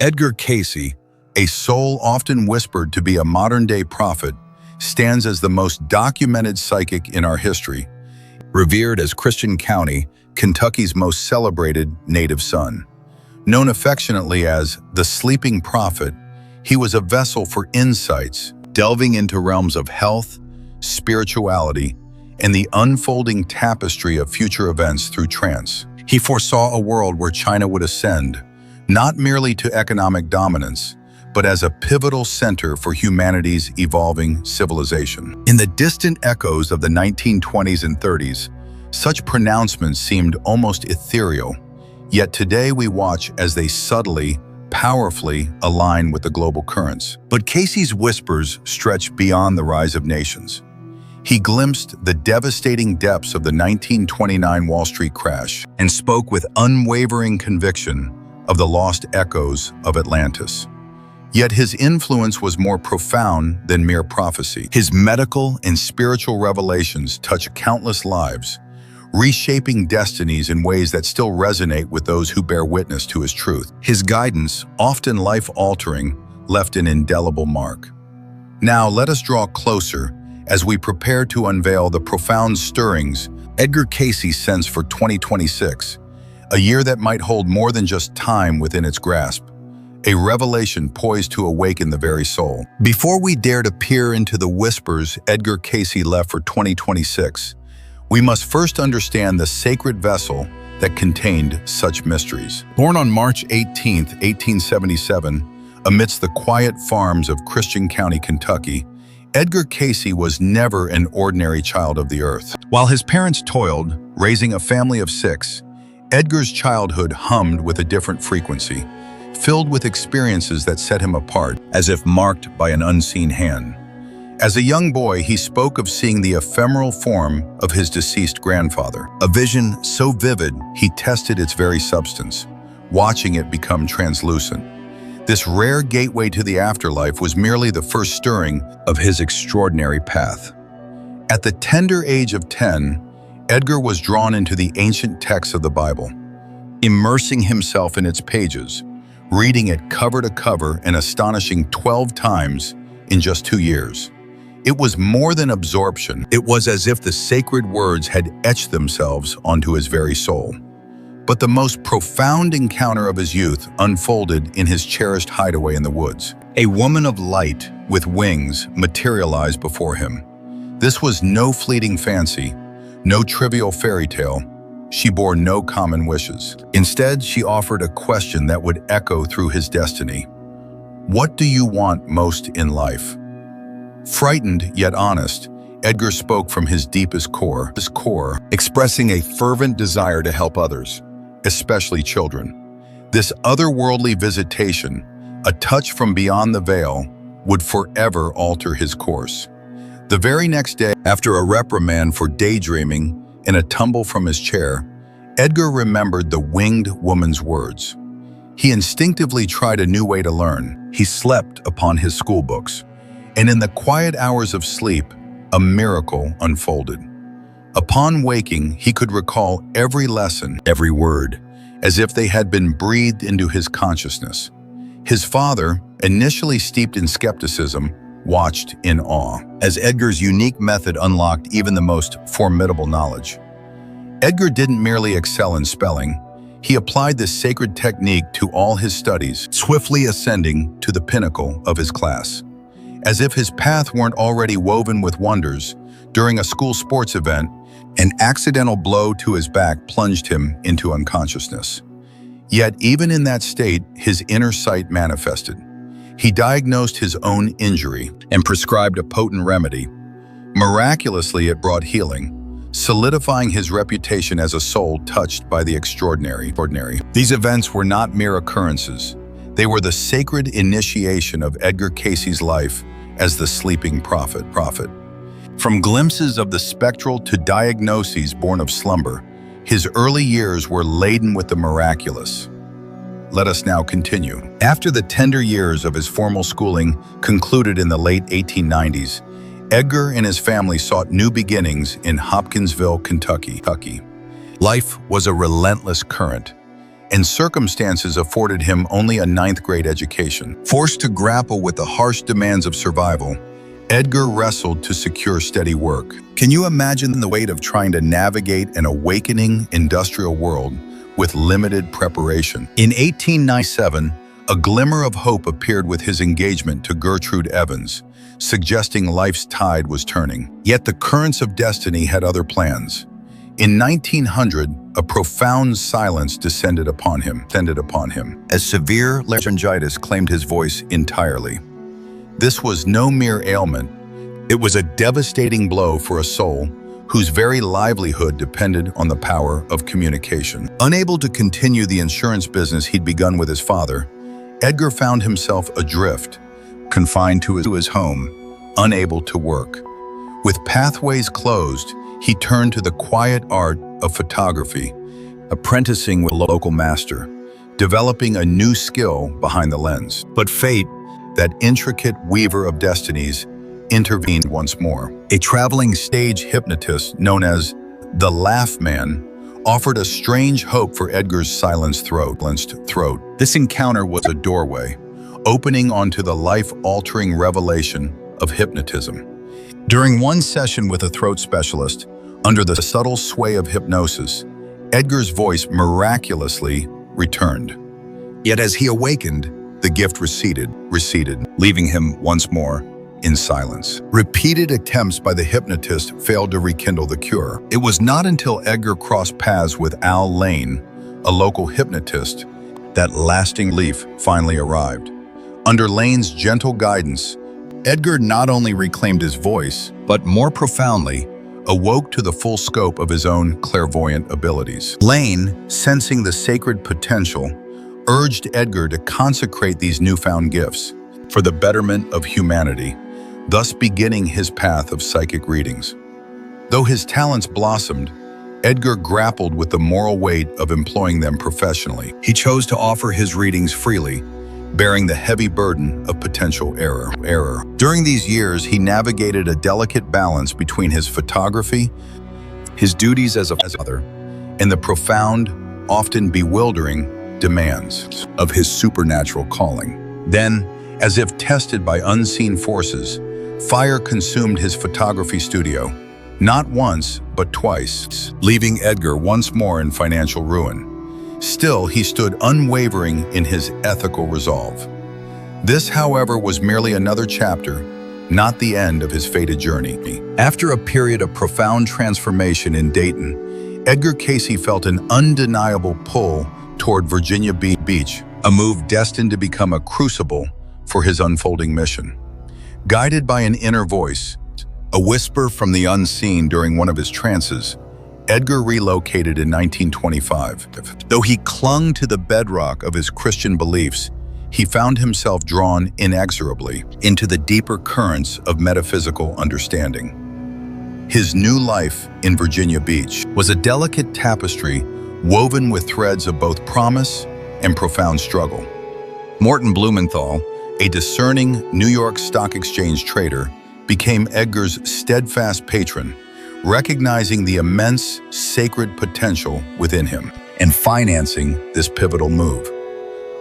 Edgar Cayce, a soul often whispered to be a modern-day prophet, stands as the most documented psychic in our history, revered as Christian County, Kentucky's most celebrated native son. Known affectionately as the Sleeping Prophet, he was a vessel for insights, delving into realms of health, spirituality, and the unfolding tapestry of future events through trance. He foresaw a world where China would ascend, not merely to economic dominance, but as a pivotal center for humanity's evolving civilization. In the distant echoes of the 1920s and 30s, such pronouncements seemed almost ethereal, yet today we watch as they subtly, powerfully align with the global currents. But Cayce's whispers stretched beyond the rise of nations. He glimpsed the devastating depths of the 1929 Wall Street crash and spoke with unwavering conviction of the lost echoes of Atlantis. Yet his influence was more profound than mere prophecy. His medical and spiritual revelations touch countless lives, reshaping destinies in ways that still resonate with those who bear witness to his truth. His guidance, often life-altering, left an indelible mark. Now let us draw closer as we prepare to unveil the profound stirrings Edgar Cayce sensed for 2026, a year that might hold more than just time within its grasp, a revelation poised to awaken the very soul. Before we dare to peer into the whispers Edgar Cayce left for 2026, we must first understand the sacred vessel that contained such mysteries. Born on March 18, 1877, amidst the quiet farms of Christian County, Kentucky, Edgar Cayce was never an ordinary child of the earth. While his parents toiled, raising a family of 6, Edgar's childhood hummed with a different frequency, filled with experiences that set him apart, as if marked by an unseen hand. As a young boy, he spoke of seeing the ephemeral form of his deceased grandfather, a vision so vivid he tested its very substance, watching it become translucent. This rare gateway to the afterlife was merely the first stirring of his extraordinary path. At the tender age of 10, Edgar was drawn into the ancient texts of the Bible, immersing himself in its pages, reading it cover to cover an astonishing 12 times in just 2 years. It was more than absorption. It was as if the sacred words had etched themselves onto his very soul. But the most profound encounter of his youth unfolded in his cherished hideaway in the woods. A woman of light with wings materialized before him. This was no fleeting fancy, no trivial fairy tale. She bore no common wishes. Instead, she offered a question that would echo through his destiny. What do you want most in life? Frightened yet honest, Edgar spoke from his deepest core, expressing a fervent desire to help others, especially children. This otherworldly visitation, a touch from beyond the veil, would forever alter his course. The very next day, after a reprimand for daydreaming and a tumble from his chair, Edgar remembered the winged woman's words. He instinctively tried a new way to learn. He slept upon his school books, and in the quiet hours of sleep, a miracle unfolded. Upon waking, he could recall every lesson, every word, as if they had been breathed into his consciousness. His father, initially steeped in skepticism, watched in awe, as Edgar's unique method unlocked even the most formidable knowledge. Edgar didn't merely excel in spelling, he applied this sacred technique to all his studies, swiftly ascending to the pinnacle of his class. As if his path weren't already woven with wonders, during a school sports event, an accidental blow to his back plunged him into unconsciousness. Yet even in that state, his inner sight manifested. He diagnosed his own injury and prescribed a potent remedy. Miraculously, it brought healing, solidifying his reputation as a soul touched by the extraordinary. These events were not mere occurrences. They were the sacred initiation of Edgar Cayce's life as the sleeping prophet. From glimpses of the spectral to diagnoses born of slumber, his early years were laden with the miraculous. Let us now continue. After the tender years of his formal schooling concluded in the late 1890s, Edgar and his family sought new beginnings in Hopkinsville, Kentucky. Life was a relentless current. and circumstances afforded him only a ninth-grade education. Forced to grapple with the harsh demands of survival, Edgar wrestled to secure steady work. Can you imagine the weight of trying to navigate an awakening industrial world with limited preparation? In 1897, a glimmer of hope appeared with his engagement to Gertrude Evans, suggesting life's tide was turning. Yet the currents of destiny had other plans. In 1900, a profound silence descended upon him, as severe laryngitis claimed his voice entirely. This was no mere ailment. It was a devastating blow for a soul whose very livelihood depended on the power of communication. Unable to continue the insurance business he'd begun with his father, Edgar found himself adrift, confined to his home, unable to work. With pathways closed, he turned to the quiet art of photography, apprenticing with a local master, developing a new skill behind the lens. But fate, that intricate weaver of destinies, intervened once more. A traveling stage hypnotist known as the Laugh Man offered a strange hope for Edgar's silenced throat. This encounter was a doorway, opening onto the life-altering revelation of hypnotism. During one session with a throat specialist, under the subtle sway of hypnosis, Edgar's voice miraculously returned. Yet as he awakened, the gift receded, leaving him once more in silence. Repeated attempts by the hypnotist failed to rekindle the cure. It was not until Edgar crossed paths with Al Lane, a local hypnotist, that lasting relief finally arrived. Under Lane's gentle guidance, Edgar not only reclaimed his voice, but more profoundly, awoke to the full scope of his own clairvoyant abilities. Lane, sensing the sacred potential, urged Edgar to consecrate these newfound gifts for the betterment of humanity, thus beginning his path of psychic readings. Though his talents blossomed, Edgar grappled with the moral weight of employing them professionally. He chose to offer his readings freely, bearing the heavy burden of potential error. During these years, he navigated a delicate balance between his photography, his duties as a father, and the profound, often bewildering demands of his supernatural calling. Then, as if tested by unseen forces, fire consumed his photography studio, not once, but twice, leaving Edgar once more in financial ruin. Still, he stood unwavering in his ethical resolve. This, however, was merely another chapter, not the end of his fated journey. After a period of profound transformation in Dayton, Edgar Cayce felt an undeniable pull toward Virginia Beach, a move destined to become a crucible for his unfolding mission. Guided by an inner voice, a whisper from the unseen during one of his trances, Edgar relocated in 1925. Though he clung to the bedrock of his Christian beliefs, he found himself drawn inexorably into the deeper currents of metaphysical understanding. His new life in Virginia Beach was a delicate tapestry woven with threads of both promise and profound struggle. Morton Blumenthal, a discerning New York Stock Exchange trader, became Edgar's steadfast patron, recognizing the immense sacred potential within him and financing this pivotal move.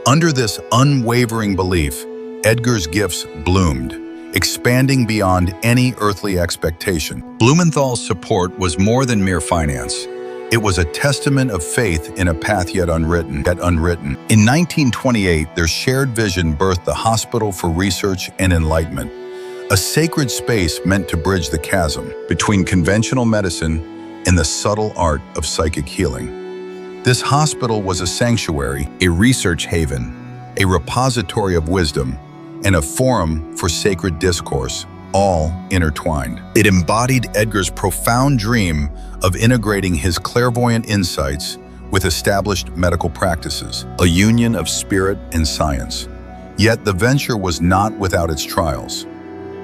Under this unwavering belief, Edgar's gifts bloomed, expanding beyond any earthly expectation. Blumenthal's support was more than mere finance. It was a testament of faith in a path yet unwritten. In 1928, their shared vision birthed the Hospital for Research and Enlightenment, a sacred space meant to bridge the chasm between conventional medicine and the subtle art of psychic healing. This hospital was a sanctuary, a research haven, a repository of wisdom, and a forum for sacred discourse, all intertwined. It embodied Edgar's profound dream of integrating his clairvoyant insights with established medical practices, a union of spirit and science. Yet the venture was not without its trials.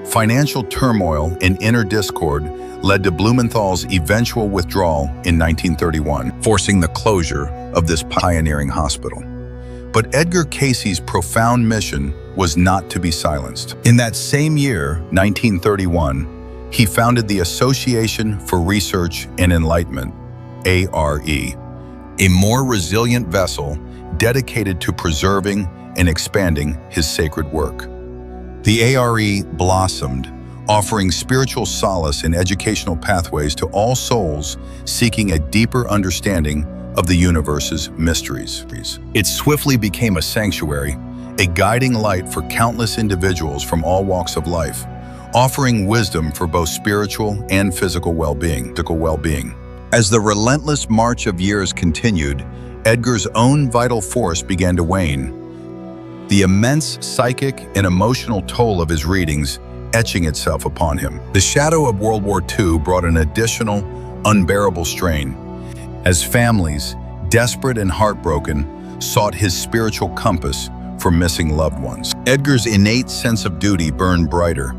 Financial turmoil and inner discord led to Blumenthal's eventual withdrawal in 1931, forcing the closure of this pioneering hospital. But Edgar Cayce's profound mission was not to be silenced. In that same year, 1931, he founded the Association for Research and Enlightenment, A.R.E., a more resilient vessel dedicated to preserving and expanding his sacred work. The A.R.E. blossomed, offering spiritual solace and educational pathways to all souls seeking a deeper understanding of the universe's mysteries. It swiftly became a sanctuary, a guiding light for countless individuals from all walks of life, offering wisdom for both spiritual and physical well-being. As the relentless march of years continued, Edgar's own vital force began to wane, the immense psychic and emotional toll of his readings etching itself upon him. The shadow of World War II brought an additional, unbearable strain, as families, desperate and heartbroken, sought his spiritual compass for missing loved ones. Edgar's innate sense of duty burned brighter,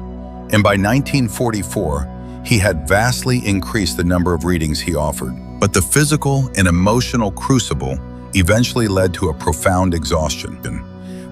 and by 1944, he had vastly increased the number of readings he offered. But the physical and emotional crucible eventually led to a profound exhaustion,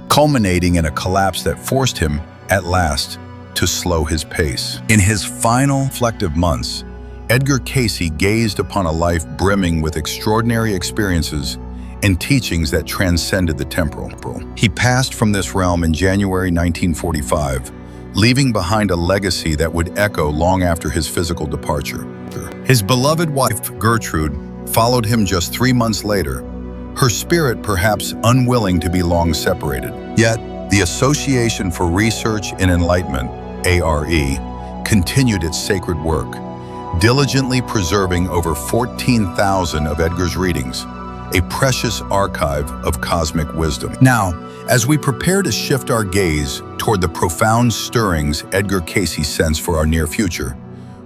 culminating in a collapse that forced him, at last, to slow his pace. In his final reflective months, Edgar Cayce gazed upon a life brimming with extraordinary experiences and teachings that transcended the temporal. He passed from this realm in January 1945, leaving behind a legacy that would echo long after his physical departure. His beloved wife, Gertrude, followed him just 3 months later, her spirit perhaps unwilling to be long separated. Yet, the Association for Research and Enlightenment, A.R.E., continued its sacred work, diligently preserving over 14,000 of Edgar's readings, a precious archive of cosmic wisdom. Now, as we prepare to shift our gaze toward the profound stirrings Edgar Cayce sensed for our near future,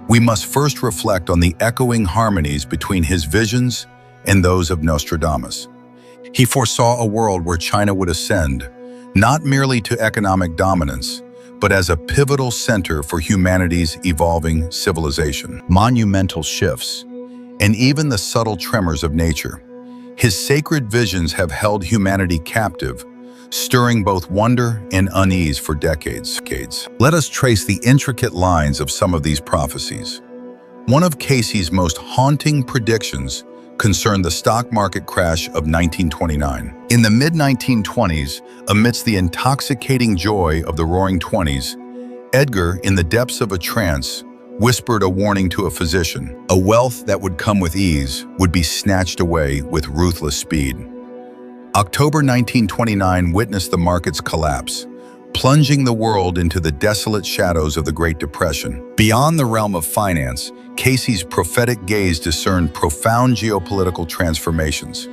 we must first reflect on the echoing harmonies between his visions and those of Nostradamus. He foresaw a world where China would ascend, not merely to economic dominance, but as a pivotal center for humanity's evolving civilization. Monumental shifts, and even the subtle tremors of nature. His sacred visions have held humanity captive, stirring both wonder and unease for decades. Let us trace the intricate lines of some of these prophecies. One of Cayce's most haunting predictions concerned the stock market crash of 1929. In the mid-1920s, amidst the intoxicating joy of the Roaring Twenties, Edgar, in the depths of a trance, whispered a warning to a physician. A wealth that would come with ease would be snatched away with ruthless speed. October 1929 witnessed the market's collapse, plunging the world into the desolate shadows of the Great Depression. Beyond the realm of finance, Cayce's prophetic gaze discerned profound geopolitical transformations.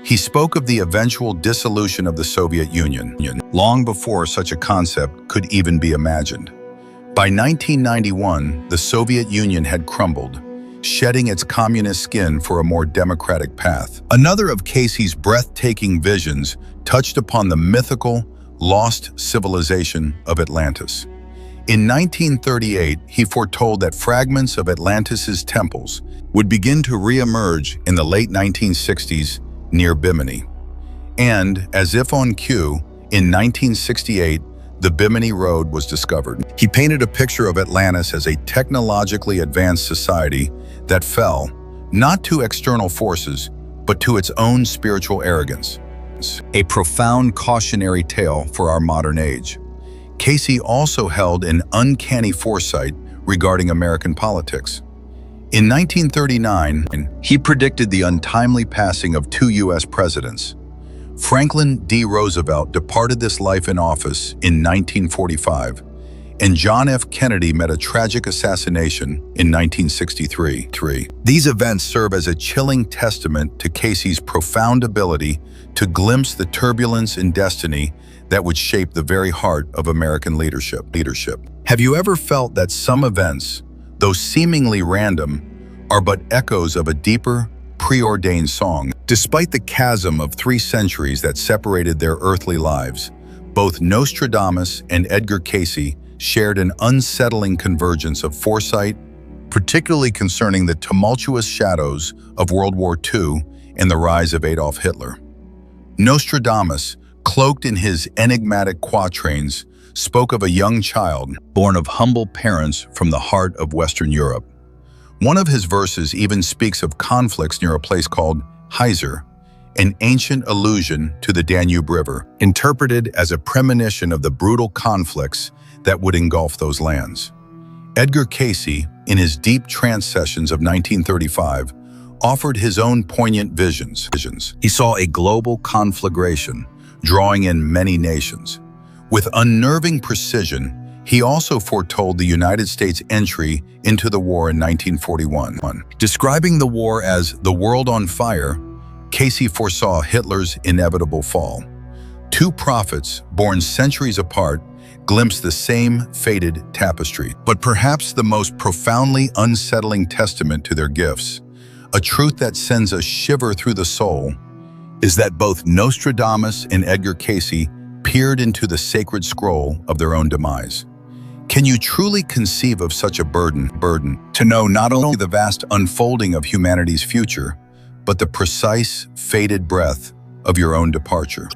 He spoke of the eventual dissolution of the Soviet Union, long before such a concept could even be imagined. By 1991, the Soviet Union had crumbled, shedding its communist skin for a more democratic path. Another of Cayce's breathtaking visions touched upon the mythical, lost civilization of Atlantis. In 1938, he foretold that fragments of Atlantis's temples would begin to re-emerge in the late 1960s near Bimini. And, as if on cue, in 1968, the Bimini Road was discovered. He painted a picture of Atlantis as a technologically advanced society that fell, not to external forces, but to its own spiritual arrogance. A profound cautionary tale for our modern age. Cayce also held an uncanny foresight regarding American politics. In 1939, he predicted the untimely passing of 2 U.S. presidents. Franklin D. Roosevelt departed this life in office in 1945, and John F. Kennedy met a tragic assassination in 1963. These events serve as a chilling testament to Cayce's profound ability to glimpse the turbulence and destiny that would shape the very heart of American leadership. Have you ever felt that some events, though seemingly random, are but echoes of a deeper, preordained song? Despite the chasm of 3 centuries that separated their earthly lives, both Nostradamus and Edgar Cayce shared an unsettling convergence of foresight, particularly concerning the tumultuous shadows of World War II and the rise of Adolf Hitler. Nostradamus, cloaked in his enigmatic quatrains, spoke of a young child born of humble parents from the heart of Western Europe. One of his verses even speaks of conflicts near a place called Hyzer, an ancient allusion to the Danube River, interpreted as a premonition of the brutal conflicts that would engulf those lands. Edgar Cayce, in his deep trance sessions of 1935, offered his own poignant visions. He saw a global conflagration, drawing in many nations. With unnerving precision, he also foretold the United States' entry into the war in 1941. Describing the war as the world on fire, Cayce foresaw Hitler's inevitable fall. Two prophets, born centuries apart, glimpsed the same fated tapestry. But perhaps the most profoundly unsettling testament to their gifts, a truth that sends a shiver through the soul, is that both Nostradamus and Edgar Cayce peered into the sacred scroll of their own demise. Can you truly conceive of such a burden to know not only the vast unfolding of humanity's future, but the precise, fated breath of your own departure?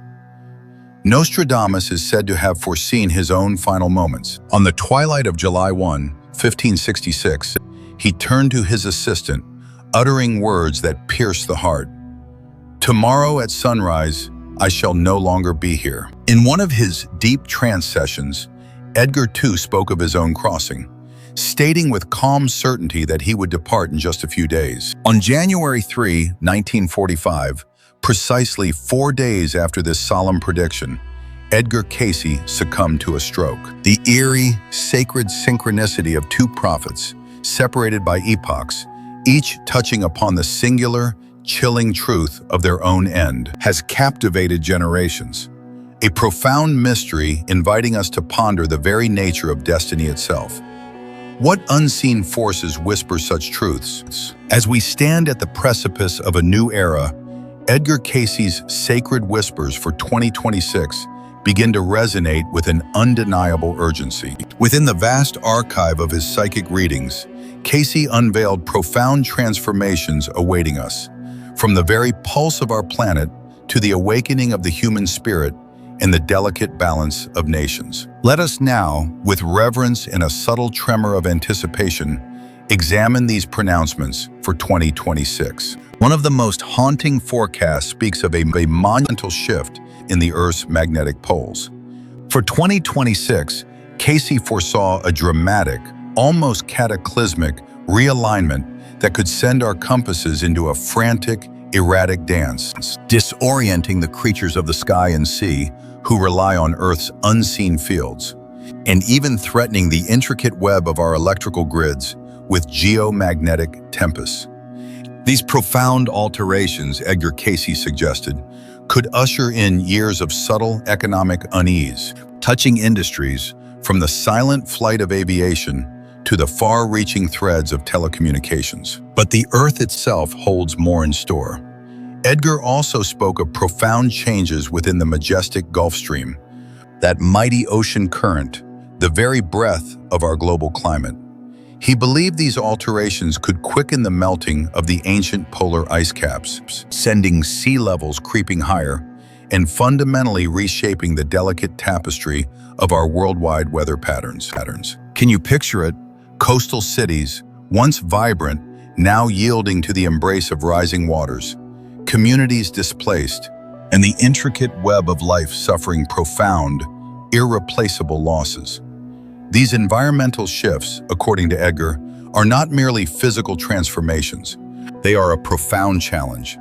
Nostradamus is said to have foreseen his own final moments. On the twilight of July 1, 1566, he turned to his assistant, uttering words that pierced the heart. "Tomorrow at sunrise, I shall no longer be here." In one of his deep trance sessions, Edgar too spoke of his own crossing, stating with calm certainty that he would depart in just a few days. On January 3, 1945, precisely 4 days after this solemn prediction, Edgar Cayce succumbed to a stroke. The eerie, sacred synchronicity of two prophets, separated by epochs, each touching upon the singular, chilling truth of their own end, has captivated generations. A profound mystery inviting us to ponder the very nature of destiny itself. What unseen forces whisper such truths? As we stand at the precipice of a new era, Edgar Cayce's sacred whispers for 2026 begin to resonate with an undeniable urgency. Within the vast archive of his psychic readings, Cayce unveiled profound transformations awaiting us, from the very pulse of our planet to the awakening of the human spirit and the delicate balance of nations. Let us now, with reverence and a subtle tremor of anticipation, examine these pronouncements for 2026. One of the most haunting forecasts speaks of a monumental shift in the Earth's magnetic poles. For 2026, Cayce foresaw a dramatic, almost cataclysmic realignment that could send our compasses into a frantic, erratic dance, disorienting the creatures of the sky and sea who rely on Earth's unseen fields, and even threatening the intricate web of our electrical grids with geomagnetic tempests. These profound alterations, Edgar Cayce suggested, could usher in years of subtle economic unease, touching industries from the silent flight of aviation to the far-reaching threads of telecommunications. But the Earth itself holds more in store. Edgar also spoke of profound changes within the majestic Gulf Stream, that mighty ocean current, the very breath of our global climate. He believed these alterations could quicken the melting of the ancient polar ice caps, sending sea levels creeping higher and fundamentally reshaping the delicate tapestry of our worldwide weather patterns. Can you picture it? Coastal cities, once vibrant, now yielding to the embrace of rising waters, communities displaced, and the intricate web of life suffering profound, irreplaceable losses. These environmental shifts, according to Edgar, are not merely physical transformations. They are a profound challenge,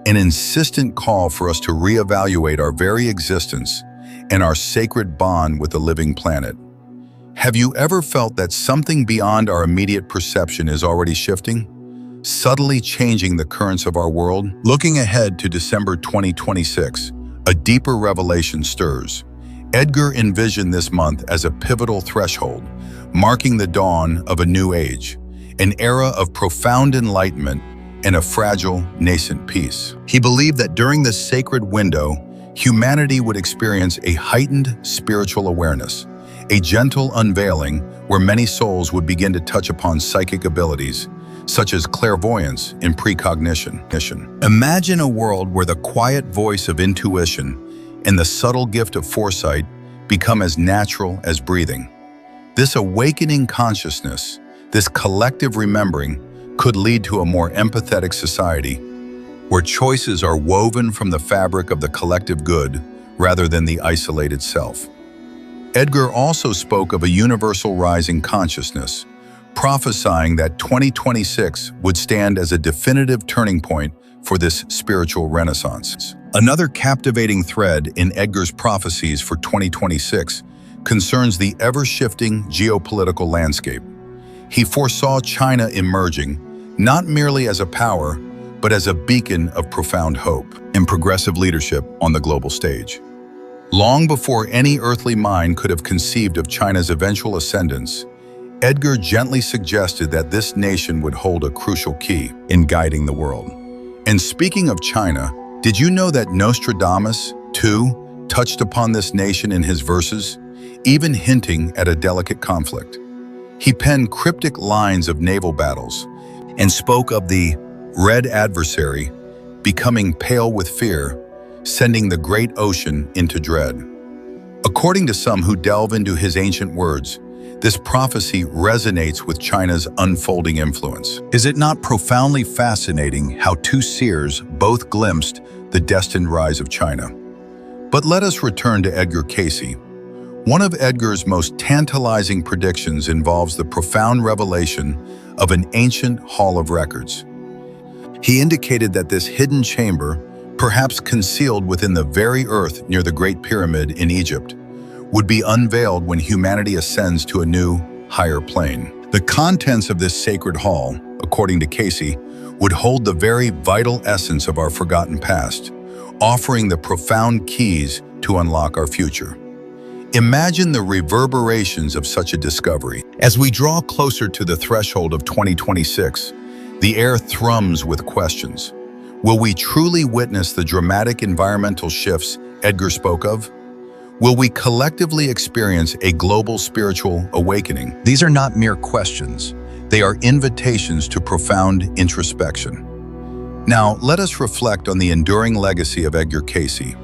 an insistent call for us to reevaluate our very existence and our sacred bond with the living planet. Have you ever felt that something beyond our immediate perception is already shifting, subtly changing the currents of our world? Looking ahead to December 2026, a deeper revelation stirs. Edgar envisioned this month as a pivotal threshold, marking the dawn of a new age, an era of profound enlightenment and a fragile, nascent peace. He believed that during this sacred window, humanity would experience a heightened spiritual awareness, a gentle unveiling where many souls would begin to touch upon psychic abilities, such as clairvoyance and precognition. Imagine a world where the quiet voice of intuition and the subtle gift of foresight become as natural as breathing. This awakening consciousness, this collective remembering, could lead to a more empathetic society, where choices are woven from the fabric of the collective good rather than the isolated self. Edgar also spoke of a universal rising consciousness, prophesying that 2026 would stand as a definitive turning point for this spiritual renaissance. Another captivating thread in Edgar's prophecies for 2026 concerns the ever-shifting geopolitical landscape. He foresaw China emerging not merely as a power, but as a beacon of profound hope and progressive leadership on the global stage. Long before any earthly mind could have conceived of China's eventual ascendance, Edgar gently suggested that this nation would hold a crucial key in guiding the world. And speaking of China, did you know that Nostradamus, too, touched upon this nation in his verses, even hinting at a delicate conflict? He penned cryptic lines of naval battles and spoke of the red adversary becoming pale with fear, sending the great ocean into dread. According to some who delve into his ancient words, this prophecy resonates with China's unfolding influence. Is it not profoundly fascinating how two seers both glimpsed the destined rise of China? But let us return to Edgar Cayce. One of Edgar's most tantalizing predictions involves the profound revelation of an ancient hall of records. He indicated that this hidden chamber, perhaps concealed within the very earth near the Great Pyramid in Egypt, would be unveiled when humanity ascends to a new, higher plane. The contents of this sacred hall, according to Cayce, would hold the very vital essence of our forgotten past, offering the profound keys to unlock our future. Imagine the reverberations of such a discovery. As we draw closer to the threshold of 2026, the air thrums with questions. Will we truly witness the dramatic environmental shifts Edgar spoke of? Will we collectively experience a global spiritual awakening? These are not mere questions. They are invitations to profound introspection. Now, let us reflect on the enduring legacy of Edgar Cayce.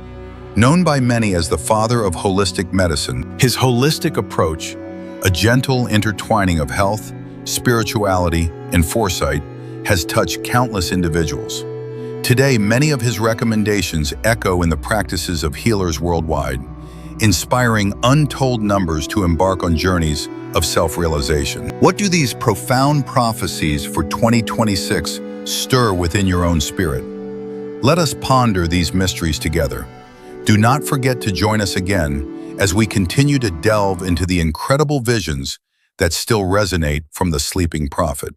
Known by many as the father of holistic medicine, his holistic approach, a gentle intertwining of health, spirituality, and foresight, has touched countless individuals. Today, many of his recommendations echo in the practices of healers worldwide, inspiring untold numbers to embark on journeys of self-realization. What do these profound prophecies for 2026 stir within your own spirit? Let us ponder these mysteries together. Do not forget to join us again as we continue to delve into the incredible visions that still resonate from the sleeping prophet.